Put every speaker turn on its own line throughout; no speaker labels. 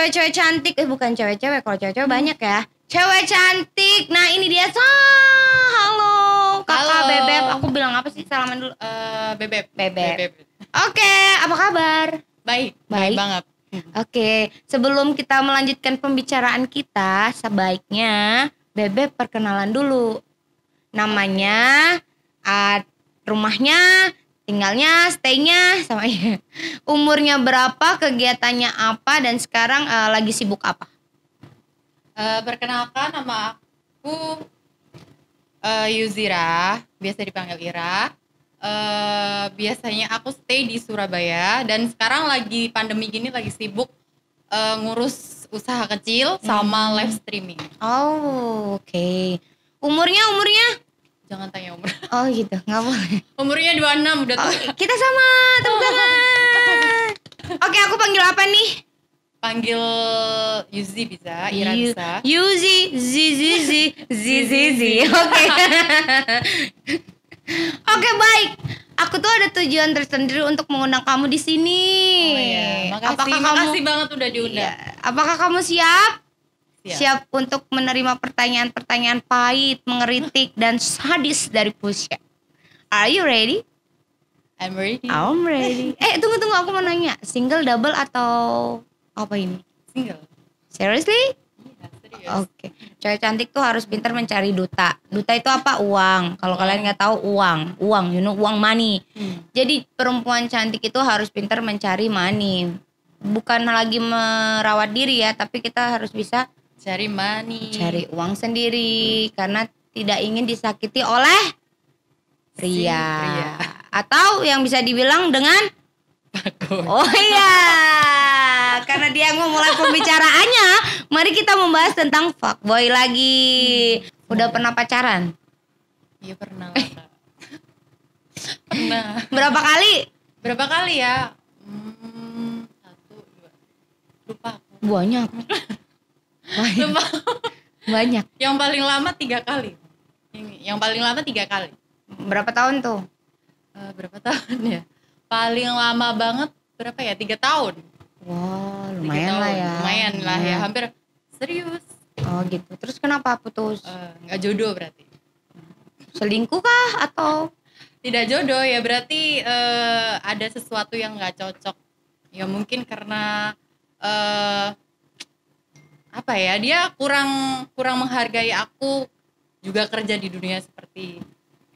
cewek-cewek cantik. Bukan cewek-cewek, kalau cewek-cewek banyak ya. Cewek cantik. Nah ini dia. Halo kakak.
Halo.
Bebep. Aku bilang apa sih? Salaman dulu.
Bebep.
Oke, apa kabar?
Baik banget.
Oke, sebelum kita melanjutkan pembicaraan kita, sebaiknya Bebep perkenalan dulu. Namanya, rumahnya, tinggalnya, stay-nya, sama umurnya berapa, kegiatannya apa, dan sekarang lagi sibuk apa?
Perkenalkan, nama aku Yuzira, biasa dipanggil Ira. Biasanya aku stay di Surabaya, dan sekarang lagi pandemi gini lagi sibuk ngurus usaha kecil sama live streaming.
Oh, oke. Umurnya?
Jangan tanya umur.
Oh gitu, nggak boleh.
Umurnya 26 udah tua.
Kita sama, tepuk tangan. Oke, aku panggil apa nih?
Panggil Yuzi bisa, Ira bisa.
Yuzi, Zizi. Oke. Oke, baik. Aku tuh ada tujuan tersendiri untuk mengundang kamu di sini.
Oh iya, makasih banget udah diundang.
Iya. Apakah kamu siap?
Siap.
Siap untuk menerima pertanyaan-pertanyaan pahit, mengeritik, dan sadis dari Pusya. Are you ready?
I'm ready.
I'm ready. Tunggu, aku mau nanya. Single, double, atau apa ini?
Single.
Seriously?
Iya, serius.
Oke. Cewek cantik tuh harus pintar mencari duta. Duta itu apa? Uang. Kalau kalian nggak tahu, uang, uang money. Jadi perempuan cantik itu harus pintar mencari money. Bukan lagi merawat diri ya, tapi kita harus bisa
Cari money.
cari uang sendiri karena tidak ingin disakiti oleh pria. Atau yang bisa dibilang dengan oh iya, karena dia mau mulai pembicaraannya, mari kita membahas tentang fuckboy lagi. Udah pernah pacaran?
Iya pernah. Pernah.
Berapa kali ya?
1, 2. Lupa aku.
Banyak.
Lupa.
Banyak.
Yang paling lama 3 kali. Yang paling lama 3 kali.
Berapa tahun tuh?
Berapa tahun ya? Paling lama banget berapa ya? 3 tahun.
Wah,
3
lumayan
tahun.
lah ya.
Lumayan lah ya, hampir serius.
Oh gitu. Terus kenapa putus?
Nggak jodoh berarti.
Selingkuh kah atau?
Tidak jodoh ya, berarti ada sesuatu yang nggak cocok. Ya mungkin karena apa ya, dia kurang menghargai aku juga kerja di dunia seperti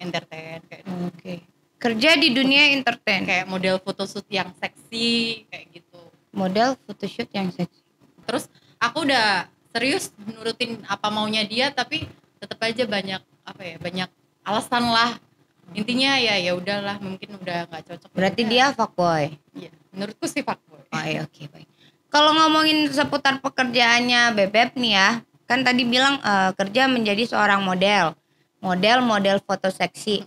entertain kayak
Oke. Kerja di dunia entertain.
kayak model photoshoot yang seksi kayak gitu.
Model photoshoot yang seksi.
Terus aku udah serius nurutin apa maunya dia, tapi tetap aja banyak alasan lah. Intinya ya udahlah, mungkin udah nggak cocok.
Berarti dia fuckboy.
Iya, menurutku sih fuckboy.
Oh iya, oke, baik. Kalau ngomongin seputar pekerjaannya Bebep nih ya, kan tadi bilang kerja menjadi seorang model foto seksi.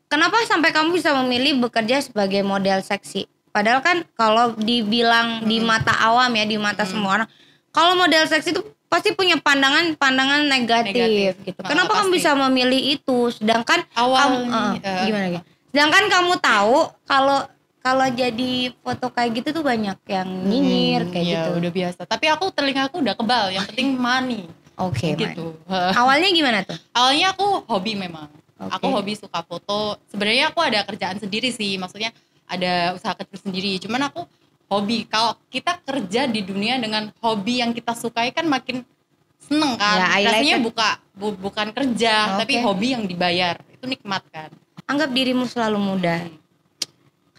Kenapa sampai kamu bisa memilih bekerja sebagai model seksi? Padahal kan kalau dibilang di mata awam ya, di mata semua orang, kalau model seksi itu pasti punya pandangan negatif gitu. Kenapa kamu bisa memilih itu? Sedangkan gimana? Sedangkan kamu tahu kalau jadi foto kayak gitu tuh banyak yang nyinyir kayak
ya,
gitu.
Udah biasa. Tapi telingaku udah kebal. Yang penting money.
Oke,
gitu.
Awalnya gimana tuh?
Awalnya aku hobi memang.
Okay.
Aku hobi suka foto. Sebenarnya aku ada kerjaan sendiri sih. Maksudnya ada usaha kecil sendiri. Cuman aku hobi. Kalau kita kerja di dunia dengan hobi yang kita sukai kan makin seneng kan.
Ya,
rasanya bukan kerja, tapi
Okay.
hobi yang dibayar. Itu nikmat kan.
Anggap dirimu selalu muda.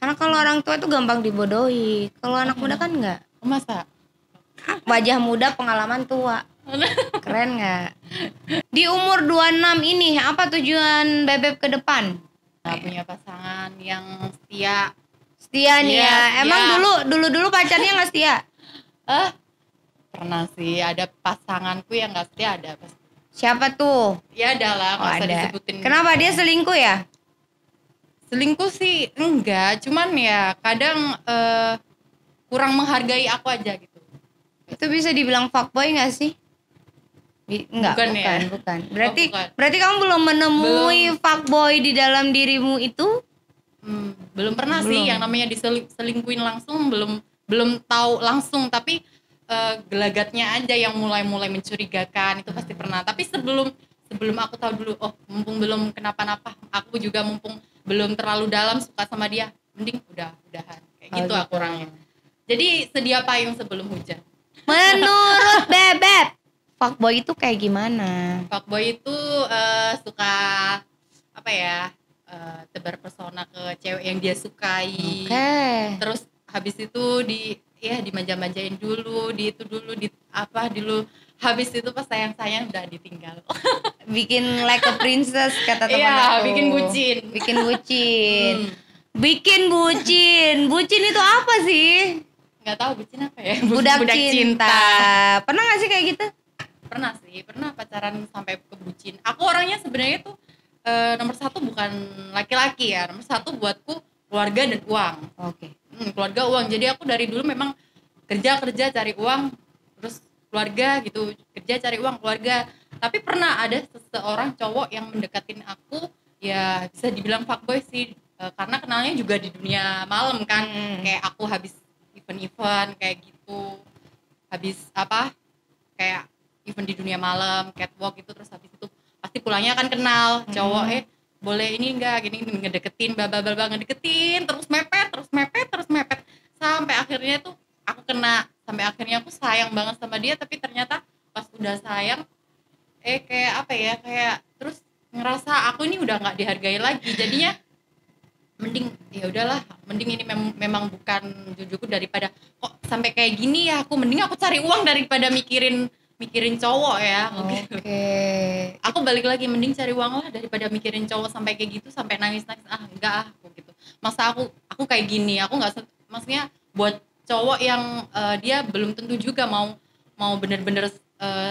Karena kalau orang tua itu gampang dibodohi. Kalau anak muda kan enggak.
Masa?
Wajah muda, pengalaman tua. Keren nggak? Di umur 26 ini apa tujuan Bebep ke depan?
Punya pasangan yang setia.
Setia nih
Iya,
ya.
setia.
Emang dulu pacarnya nggak setia?
Pernah sih ada pasanganku yang nggak setia, ada pasti.
Siapa tuh?
Ya ada lah, nggak usah disebutin.
Kenapa dia selingkuh ya?
Selingkuh sih enggak, cuman ya kadang kurang menghargai aku aja gitu.
Itu bisa dibilang fuckboy nggak sih? Enggak, bukan. Berarti kamu belum menemui fuckboy di dalam dirimu itu?
Belum pernah sih yang namanya diselingkuhin langsung, belum tahu langsung, tapi gelagatnya aja yang mulai mencurigakan, itu pasti pernah. Tapi sebelum aku tahu dulu, oh mumpung belum kenapa-napa, aku juga mumpung belum terlalu dalam suka sama dia, mending udahan kayak gitu aku orangnya. Jadi sedia payung sebelum hujan.
Menurut Bebep, fuckboy itu kayak gimana?
Fuckboy itu suka apa ya, tebar pesona ke cewek yang dia sukai. Terus habis itu dimanja-manjain dulu, di itu dulu, habis itu pas sayang-sayang udah ditinggal.
Bikin like a princess kata teman
Iya,
aku.
bikin bucin.
Bikin bucin itu apa sih?
Nggak tahu bucin apa ya.
Budak cinta. Pernah gak sih kayak gitu?
Pernah pacaran sampai ke bucin. Aku orangnya sebenarnya tuh nomor satu bukan laki-laki ya, nomor satu buatku keluarga dan uang. Keluarga uang. Jadi aku dari dulu memang kerja cari uang, terus keluarga gitu, kerja cari uang, keluarga. Tapi pernah ada seseorang cowok yang mendekatin aku, ya bisa dibilang fuckboy sih, karena kenalnya juga di dunia malam kan. Kayak aku habis event kayak gitu, habis kayak event di dunia malam, catwalk gitu, terus habis itu pasti pulangnya kan kenal cowok, boleh ini enggak, gini ngedeketin, ngedeketin, terus mepet, sampai akhirnya tuh aku kena, sampai akhirnya aku sayang banget sama dia. Tapi ternyata pas udah sayang, kayak terus ngerasa aku ini udah nggak dihargai lagi. Jadinya mending ya udahlah, mending ini memang bukan jodohku, daripada kok sampai kayak gini ya, mending aku cari uang daripada mikirin cowok ya. Aku balik lagi, mending cari uang lah daripada mikirin cowok sampai kayak gitu, sampai nangis enggak aku gitu. Masa aku kayak gini, aku nggak, maksudnya buat cowok yang dia belum tentu juga mau bener-bener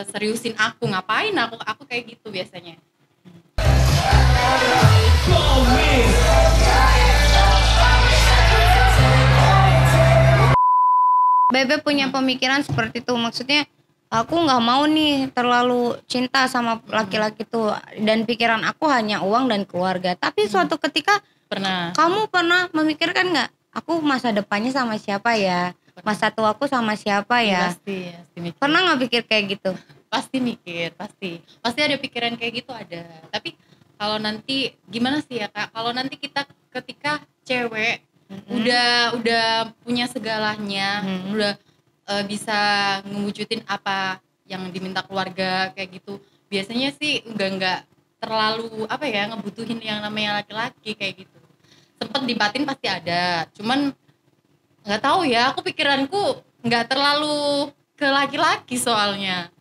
seriusin aku, ngapain aku kayak gitu biasanya.
Bebe punya pemikiran seperti itu, maksudnya aku nggak mau nih terlalu cinta sama laki-laki tuh, dan pikiran aku hanya uang dan keluarga. Tapi suatu ketika kamu pernah memikirkan nggak, aku masa depannya sama siapa ya, masa tuaku sama siapa ya?
Pasti mikir.
Pernah nggak pikir kayak gitu?
Pasti mikir, pasti ada pikiran kayak gitu, ada. Tapi kalau nanti gimana sih ya Kak, kalau nanti kita ketika cewek udah punya segalanya, udah bisa ngewujudin apa yang diminta keluarga kayak gitu, biasanya sih nggak terlalu ngebutuhin yang namanya laki-laki kayak gitu. Sempet di batin pasti ada, cuman nggak tahu ya, aku pikiranku nggak terlalu ke laki-laki soalnya.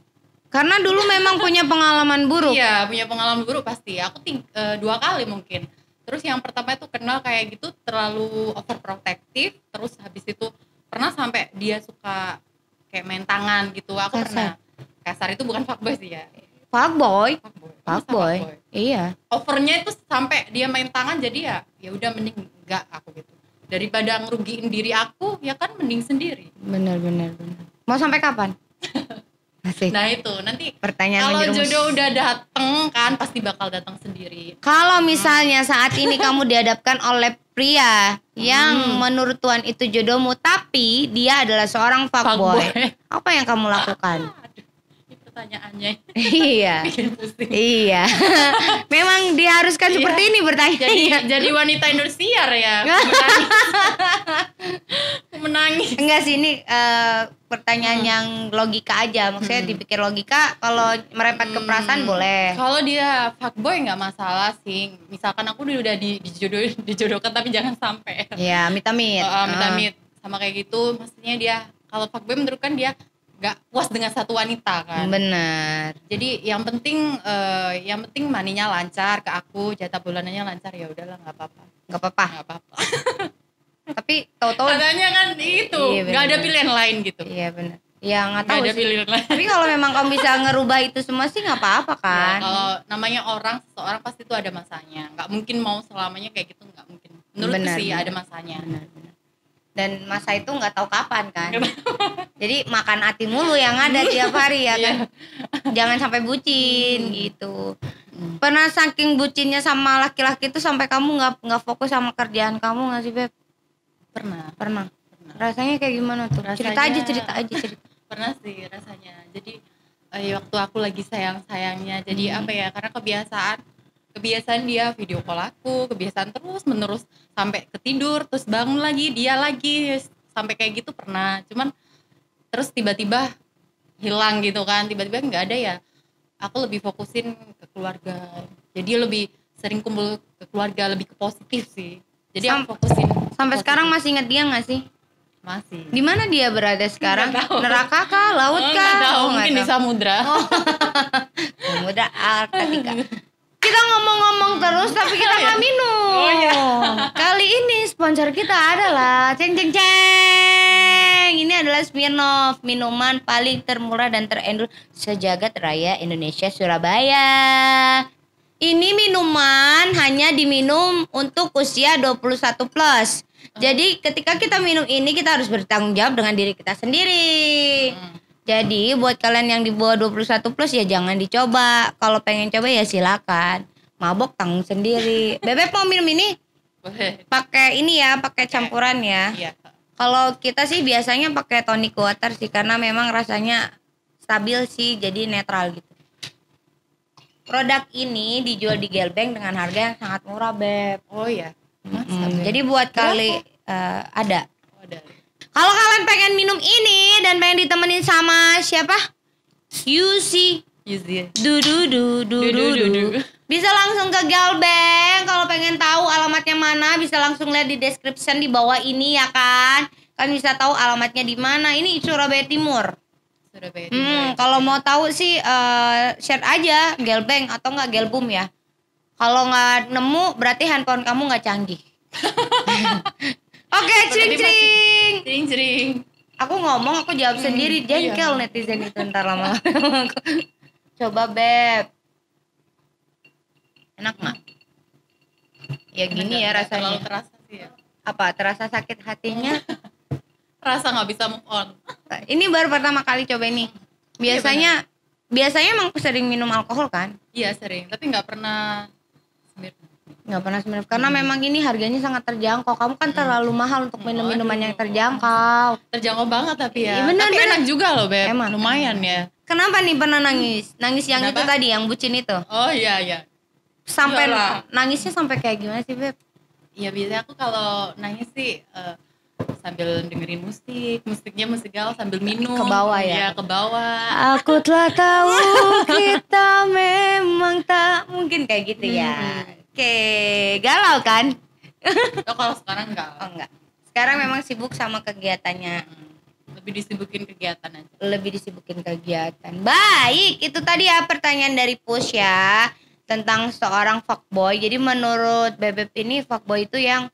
Karena dulu memang punya pengalaman buruk.
Iya, punya pengalaman buruk pasti. Aku 2 kali mungkin. Terus yang pertama itu kenal kayak gitu terlalu overprotective, terus habis itu pernah sampai dia suka kayak main tangan gitu. Aku pernah. Kasar itu bukan fuckboy sih ya.
Fuckboy.
Fuckboy.
Iya.
Overnya itu sampai dia main tangan, jadi ya udah mending enggak aku gitu. Daripada ngerugiin diri aku, ya kan mending sendiri.
Benar. Mau sampai kapan? Asik.
Nah itu nanti
pertanyaan
kalau jodoh udah dateng kan pasti bakal datang sendiri.
Kalau misalnya saat ini kamu dihadapkan oleh pria yang menurut Tuhan itu jodohmu, tapi dia adalah seorang fuckboy, apa yang kamu lakukan?
Aduh, ini pertanyaannya.
Iya. Iya. Memang diharuskan seperti ini bertanya.
Jadi wanita Indosiar ya. Menangis.
Enggak sih, ini pertanyaan yang logika aja. Maksudnya dipikir logika, kalau merepet ke perasaan boleh.
Kalau dia fuckboy nggak masalah sih. Misalkan aku udah dijodohkan tapi jangan sampai.
Iya, amit-amit.
Amit-amit sama kayak gitu. Maksudnya dia kalau fuckboy menurut kan dia nggak puas dengan satu wanita kan.
Benar.
Jadi yang penting maninya lancar ke aku, jatah bulanannya lancar, ya udahlah nggak apa-apa.
Nggak apa-apa. Tapi tahu-tahu
katanya kan itu nggak ada pilihan lain gitu.
Iya benar. Ya nggak tahu
ada pilihan lain.
Tapi kalau memang kamu bisa ngerubah itu semua sih nggak apa-apa kan.
Ya, kalau namanya seseorang pasti itu ada masanya. Nggak mungkin mau selamanya kayak gitu, nggak mungkin. Menurutku sih ada masanya.
Benar. Dan masa itu nggak tahu kapan kan. Jadi makan hati mulu yang ada tiap hari ya kan. Jangan sampai bucin gitu. Pernah saking bucinnya sama laki-laki itu sampai kamu nggak fokus sama kerjaan kamu nggak sih Beb?
Pernah.
Rasanya kayak gimana tuh? Cerita aja.
Pernah sih rasanya. Jadi waktu aku lagi sayang-sayangnya. Jadi apa ya? Karena kebiasaan dia video call aku, kebiasaan terus menerus sampai ketidur, terus bangun lagi, dia lagi, sampai kayak gitu pernah. Cuman terus tiba-tiba hilang gitu kan, tiba-tiba nggak ada ya. Aku lebih fokusin ke keluarga. Jadi lebih sering kumpul ke keluarga, lebih ke positif sih. Jadi aku fokusin.
Sampai
positif.
sekarang masih inget dia nggak sih?
Masih.
Di mana dia berada sekarang?
Nggak tahu.
Neraka kah? Laut kah?
Nggak tahu,
nggak
mungkin di
tahu.
samudra.
Samudra Arktika. Kita ngomong-ngomong terus tapi kita nggak minum.
Oh, iya.
Kali ini sponsor kita adalah ceng ceng ceng. Ini adalah Smirnoff, minuman paling termurah dan terendul sejagat raya Indonesia Surabaya. Ini minuman hanya diminum untuk usia 21 plus. Jadi ketika kita minum ini kita harus bertanggung jawab dengan diri kita sendiri. Jadi buat kalian yang di bawah 21 plus ya jangan dicoba. Kalau pengen coba ya silakan. Mabok tanggung sendiri. Bebek mau minum ini?
Boleh.
Pakai ini ya, pakai campuran ya.
Iya.
Kalau kita sih biasanya pakai tonic water sih karena memang rasanya stabil sih, jadi netral gitu. Produk ini dijual di Gelbeng dengan harga yang sangat murah, Beb.
Oh iya.
Jadi buat kali ada.
Oh, ada.
Kalau kalian pengen minum ini dan pengen ditemenin sama siapa? Yusi.
Yuzi.
Du. Bisa langsung ke Gelbeng. Kalau pengen tahu alamatnya mana bisa langsung lihat di description di bawah ini ya kan. Kan bisa tahu alamatnya di mana. Ini Surabaya Timur.
Surabaya Timur.
Kalau mau tahu sih share aja Gelbeng atau enggak Gelbum ya. Kalau nggak nemu berarti handphone kamu nggak canggih. Oke, cering.
Cering.
Aku ngomong, aku jawab sendiri. Jengkel netizen itu ntar lama. Coba Beb. Enak nggak? Ya gini ya rasanya.
Terlalu terasa sih ya.
Apa? Terasa sakit hatinya?
Rasa nggak bisa move on.
Ini baru pertama kali coba ini. Biasanya emang sering minum alkohol kan?
Iya sering, tapi nggak pernah
Nggak pernah sebenarnya karena memang ini harganya sangat terjangkau. Kamu kan terlalu mahal untuk minum minuman yang terjangkau.
Terjangkau banget tapi ya.
Iya, bener,
tapi
bener.
enak juga loh Beb.
Emang.
Lumayan ya.
Kenapa nih pernah nangis? Nangis yang
Kenapa?
itu tadi, yang bucin itu.
Oh iya.
Sampai
Iyalah.
nangisnya sampai kayak gimana sih, Beb?
Iya biasanya aku kalau nangis sih sambil dengerin musiknya musik gaul sambil minum.
Ke bawah ya?
Iya, ke bawah.
Aku telah tahu kita memang tak mungkin kayak gitu ya. Oke, galau kan?
Oh, kalau sekarang enggak.
Oh enggak. Sekarang memang sibuk sama kegiatannya.
Lebih disibukin kegiatan aja.
Lebih disibukin kegiatan. Baik, itu tadi ya pertanyaan dari Push ya tentang seorang fuckboy. Jadi menurut Bebep ini fuckboy itu yang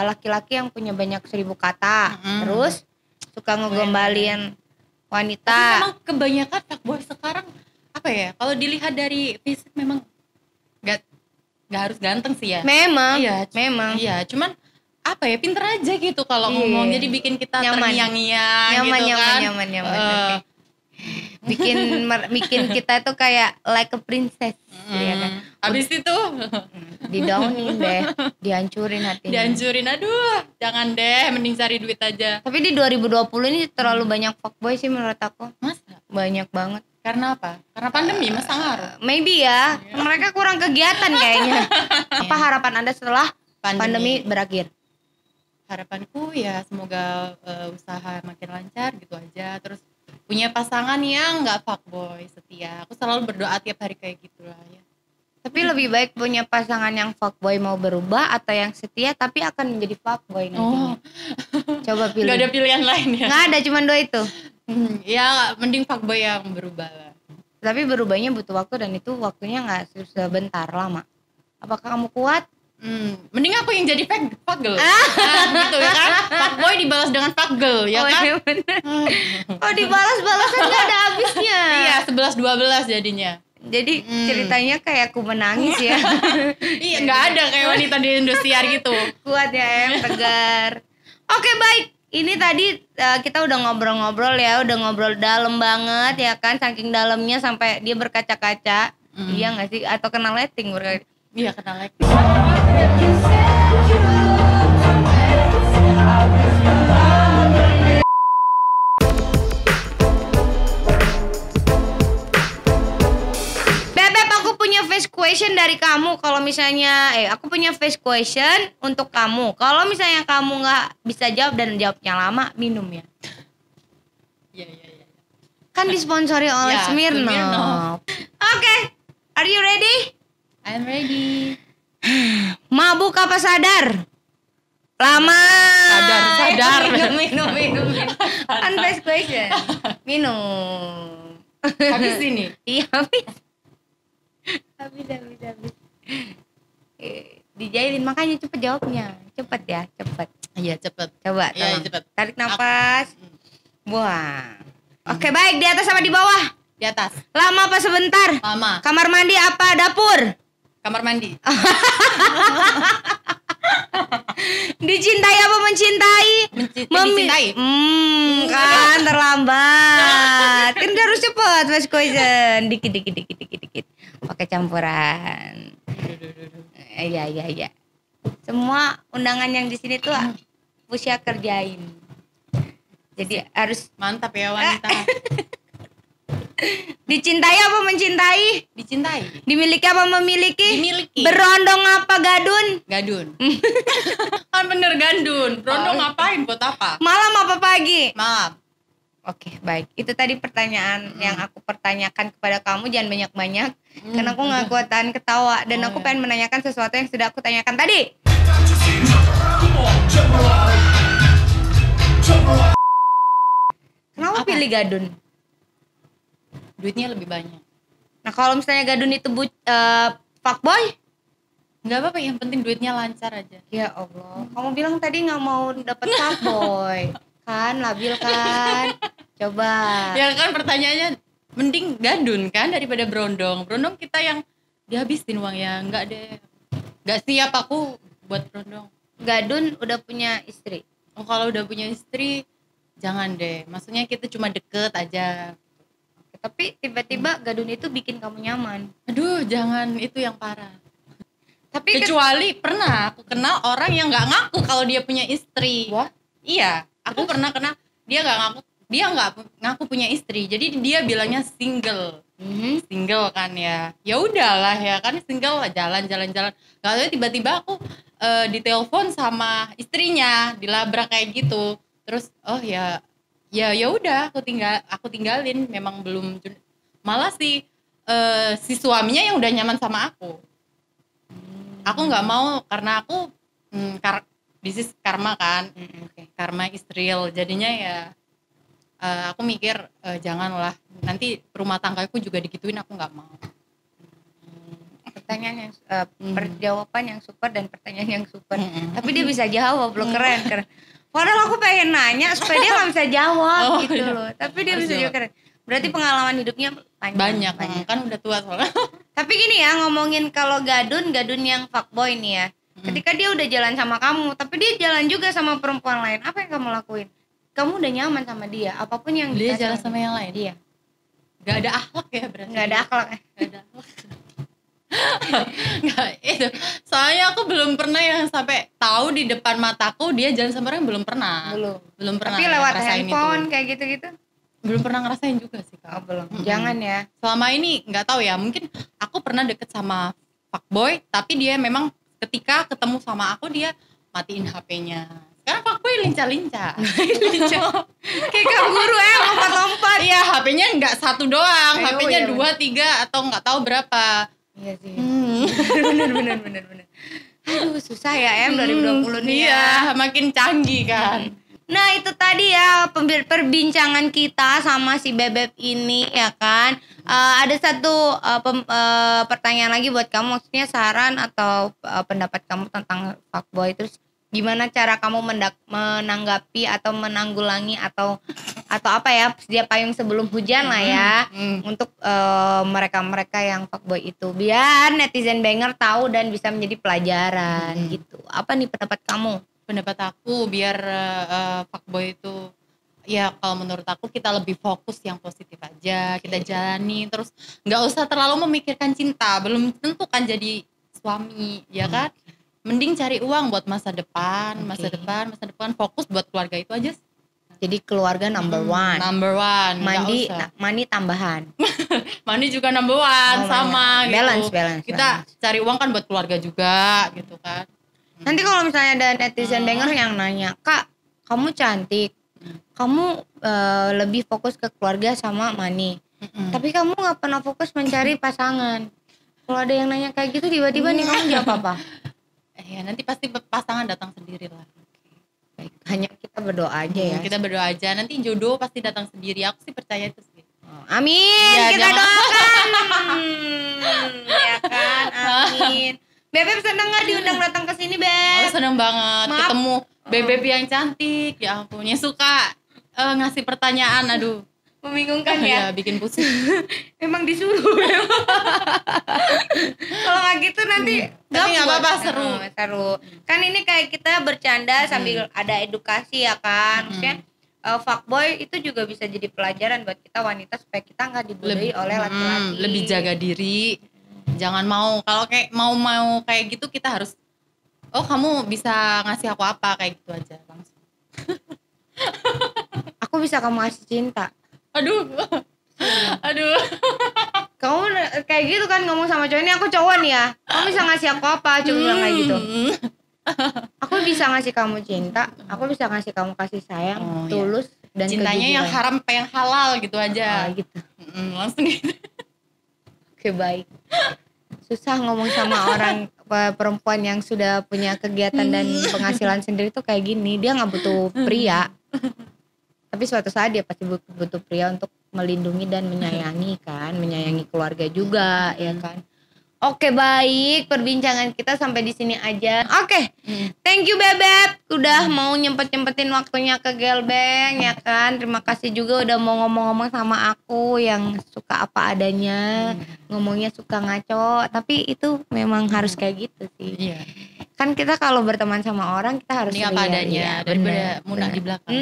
laki-laki yang punya banyak 1000 kata, terus suka ngegombalin
Tapi
wanita.
memang kebanyakan fuckboy sekarang apa ya? Kalau dilihat dari fisik memang nggak harus ganteng sih ya.
Memang,
Iya,
memang.
Iya, cuman apa ya, pinter aja gitu kalau
Iya.
ngomong, jadi bikin kita
Nyaman.
terngiang-ngiang
Nyaman,
gitu kan.
nyaman.
Eh,
Oke. Bikin kita tuh kayak like a princess, ya kan?
Habis itu
Didownin deh, dihancurin hatinya.
dihancurin, aduh jangan deh, mending cari duit aja.
Tapi di 2020 ini terlalu banyak fuckboy sih menurut aku.
Masa?
Banyak banget.
Karena apa? Karena pandemi, masa ngaruh?
Maybe ya, mereka kurang kegiatan kayaknya. Apa harapan Anda setelah pandemi berakhir?
Harapanku ya semoga usaha makin lancar gitu aja, terus punya pasangan yang nggak fuckboy, setia. Aku selalu berdoa tiap hari kayak gitu lah ya.
Tapi lebih baik punya pasangan yang fuckboy mau berubah atau yang setia tapi akan menjadi fuckboy nantinya. Coba pilih.
Gak ada pilihan lain ya.
Nggak ada, cuma 2 itu.
Ya mending fuckboy yang berubah lah.
Tapi berubahnya butuh waktu dan itu waktunya nggak sebentar, lama. Apakah kamu kuat?
Mending aku yang jadi fuckgirl. Gitu ya kan. Fuckboy dibalas dengan fuckgirl ya kan.
Iya bener. Oh dibalas-balasan nggak ada habisnya.
Iya 11-12 jadinya.
Jadi ceritanya kayak aku menangis ya.
Iya nggak ada kayak wanita di Indosiar gitu.
Kuat ya em, tegar. Oke baik. Ini tadi kita udah ngobrol-ngobrol ya, udah ngobrol dalam banget ya kan, saking dalamnya sampai dia berkaca-kaca. Iya nggak sih? Atau kena lighting berkaca?
Iya kenal lagi.
punya face question dari kamu. Kalau misalnya, aku punya face question untuk kamu. Kalau misalnya kamu nggak bisa jawab dan jawabnya lama, minum ya.
Iya.
Kan disponsori oleh
Ya,
Smirnoff. Oke, are you ready?
I'm ready.
Mabuk apa sadar? Lama.
Sadar.
Minum. Kan face question. Minum.
Habis ini.
Iya, habis. Dijailin, makanya cepet jawabnya. Cepet ya, cepet.
Iya, cepet.
Coba,
Iya,
tolong.
cepet.
Tarik nafas. Buang. Oke, baik. Di atas apa di bawah?
Di atas.
Lama apa sebentar?
Lama.
Kamar mandi apa dapur?
Kamar mandi.
Dicintai apa mencintai?
Dicintai.
Kan terlambat. Kan harus cepet fast question. Dikit. Pakai campuran. Iya. Semua undangan yang di sini tuh Pusya kerjain. Jadi harus
Mantap ya wanita.
dicintai apa mencintai?
Dicintai.
Dimiliki apa memiliki?
Dimiliki.
Berondong apa gadun?
Gadun. Kan bener gandun. Berondong ngapain? Buat apa?
Malam apa pagi?
Malam.
Oke, baik. Itu tadi pertanyaan yang aku pertanyakan kepada kamu. Jangan banyak-banyak. Karena aku nggak kuat tahan ketawa. Dan aku pengen menanyakan sesuatu yang sudah aku tanyakan tadi. Kenapa
Apa?
pilih gadun?
Duitnya lebih banyak.
Nah, kalau misalnya gadun itu fuckboy?
Nggak apa-apa, yang penting duitnya lancar aja.
Ya Allah. Kamu bilang tadi nggak mau dapet fuckboy. Kan, labil kan? Coba.
Ya kan pertanyaannya mending gadun kan daripada berondong. Berondong kita yang dihabisin uangnya. Enggak deh. Enggak siap aku buat berondong.
Gadun udah punya istri.
Oh, kalau udah punya istri jangan deh. Maksudnya kita cuma deket aja.
Tapi tiba-tiba gadun itu bikin kamu nyaman.
Aduh, jangan, itu yang parah.
Tapi
Kecuali pernah aku kenal orang yang nggak ngaku kalau dia punya istri.
Wah?
Iya, aku pernah kenal dia nggak ngaku punya istri. Jadi dia bilangnya single. Single kan ya. Ya udahlah ya kan, single lah, jalan. Nggak tahu tiba-tiba aku ditelepon sama istrinya, dilabrak kayak gitu. Terus oh ya udah aku tinggalin, memang belum, malah si suaminya yang udah nyaman sama aku. Aku nggak mau karena aku this is karma kan. Karma is real, jadinya ya aku mikir janganlah, nanti rumah tanggaku juga digituin, aku nggak mau.
Pertanyaan yang jawaban yang super dan pertanyaan yang super. Tapi dia bisa jawab loh, keren. Padahal aku pengen nanya supaya dia nggak bisa jawab gitu loh. Tapi dia bisa jawab, keren. Berarti pengalaman hidupnya
banyak. Kan udah tua soalnya.
Tapi gini ya, ngomongin kalau gadun yang fuckboy nih ya. Ketika dia udah jalan sama kamu, tapi dia jalan juga sama perempuan lain, apa yang kamu lakuin? Kamu udah nyaman sama dia, apapun yang
dia jalan sama yang lain.
Iya.
Gak ada akhlak ya berarti.
Gak ada akhlak.
Nggak, itu soalnya aku belum pernah yang sampai tahu di depan mataku dia jalan sama orang, belum pernah. Belum pernah.
Tapi lewat
ngerasain
handphone
itu.
kayak gitu-gitu?
Belum pernah ngerasain juga sih, Kak.
Oh, belum. Jangan ya.
Selama ini nggak tahu ya, mungkin aku pernah deket sama fuckboy, tapi dia memang ketika ketemu sama aku dia matiin HP-nya. Sekarang fuckboy lincah-lincah.
Kayak kanguru lompat-lompat.
Iya, HP-nya nggak satu doang, HP-nya
iya,
2, 3 atau nggak tahu berapa.
Iya sih. Bener. Aduh, susah ya 2020 nih ya.
Iya, makin canggih kan.
Nah, itu tadi ya perbincangan kita sama si Bebep ini ya kan. Ada satu pertanyaan lagi buat kamu, maksudnya saran atau pendapat kamu tentang fuckboy, terus gimana cara kamu menanggapi atau menanggulangi atau apa ya, sedia payung sebelum hujan lah ya untuk mereka yang fuckboy itu, biar netizen banger tahu dan bisa menjadi pelajaran gitu. Apa nih pendapat kamu?
Pendapat aku biar fuckboy itu ya, kalau menurut aku kita lebih fokus yang positif aja, kita jalani, terus nggak usah terlalu memikirkan cinta, belum tentu kan jadi suami ya kan. Mending cari uang buat masa depan, fokus buat keluarga itu aja.
Jadi keluarga number one.
Number one.
Mandi,
nggak usah.
mandi tambahan.
Mandi juga number one,
Oh,
sama gitu.
balance.
Kita cari uang kan buat keluarga juga gitu kan.
Nanti kalau misalnya ada netizen banger yang nanya, Kak, kamu cantik, kamu lebih fokus ke keluarga sama money, tapi kamu nggak pernah fokus mencari pasangan. Kalau ada yang nanya kayak gitu tiba-tiba nih kamu jawab apa?
Ya nanti pasti pasangan datang sendiri lah.
Baik, hanya kita berdoa aja ya.
Kita berdoa aja, nanti jodoh pasti datang sendiri. Aku sih percaya itu sih.
Amin,
Ya,
kita
jangan-
doakan. Ya kan, amin. Bebep seneng gak diundang datang ke sini,
Oh,
Beb?
seneng banget
Maaf.
ketemu bebek yang cantik. Ya ampun, yang suka ngasih pertanyaan, aduh.
Membingungkan ya.
Ya, bikin pusing.
Emang disuruh. Kalau nggak gitu nanti
Tapi nggak
gabut.
apa-apa, seru.
Seru. Kan ini kayak kita bercanda sambil ada edukasi ya kan. Maksudnya fuckboy itu juga bisa jadi pelajaran buat kita wanita supaya kita nggak dibodohi oleh laki-laki.
Lebih jaga diri. Jangan mau kalau kayak mau kayak gitu kita harus kamu bisa ngasih aku apa kayak gitu aja langsung.
Aku bisa kamu kasih cinta.
Aduh. Aduh.
Kamu kayak gitu kan ngomong sama cowok, ini aku cowok nih ya. Kamu bisa ngasih aku apa? Coba bilang kayak gitu. Aku bisa ngasih kamu cinta, aku bisa ngasih kamu kasih sayang,
Oh,
tulus dan
Cintanya yang
kejujuran.
haram apa yang halal gitu aja.
Gitu.
Langsung gitu.
Oke, baik. Susah ngomong sama orang perempuan yang sudah punya kegiatan dan penghasilan sendiri tuh kayak gini. Dia nggak butuh pria, tapi suatu saat dia pasti butuh pria untuk melindungi dan menyayangi kan, menyayangi keluarga juga, ya kan. Oke, baik, perbincangan kita sampai di sini aja. Oke, thank you Bebep udah mau nyempet-nyempetin waktunya ke Gelbeng ya kan. Terima kasih juga udah mau ngomong-ngomong sama aku yang suka apa adanya, ngomongnya suka ngaco, tapi itu memang harus kayak gitu sih.
Iya.
Kan kita kalau berteman sama orang kita harus
Ini apa
real,
adanya
ya,
daripada
benar,
mudah
benar.
di belakang.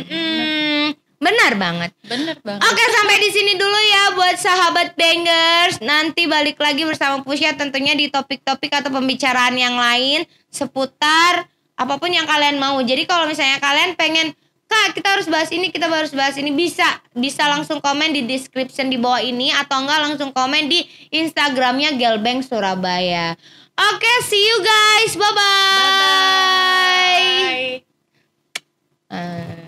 Benar banget.
Bener banget.
Oke, sampai di sini dulu ya buat sahabat bangers. Nanti balik lagi bersama Pusya tentunya di topik-topik atau pembicaraan yang lain seputar apapun yang kalian mau. Jadi kalau misalnya kalian pengen, Kak, kita harus bahas ini, kita harus bahas ini, bisa langsung komen di description di bawah ini atau enggak langsung komen di Instagramnya Gelbeng Surabaya. Oke, see you guys. Bye-bye.
Bye.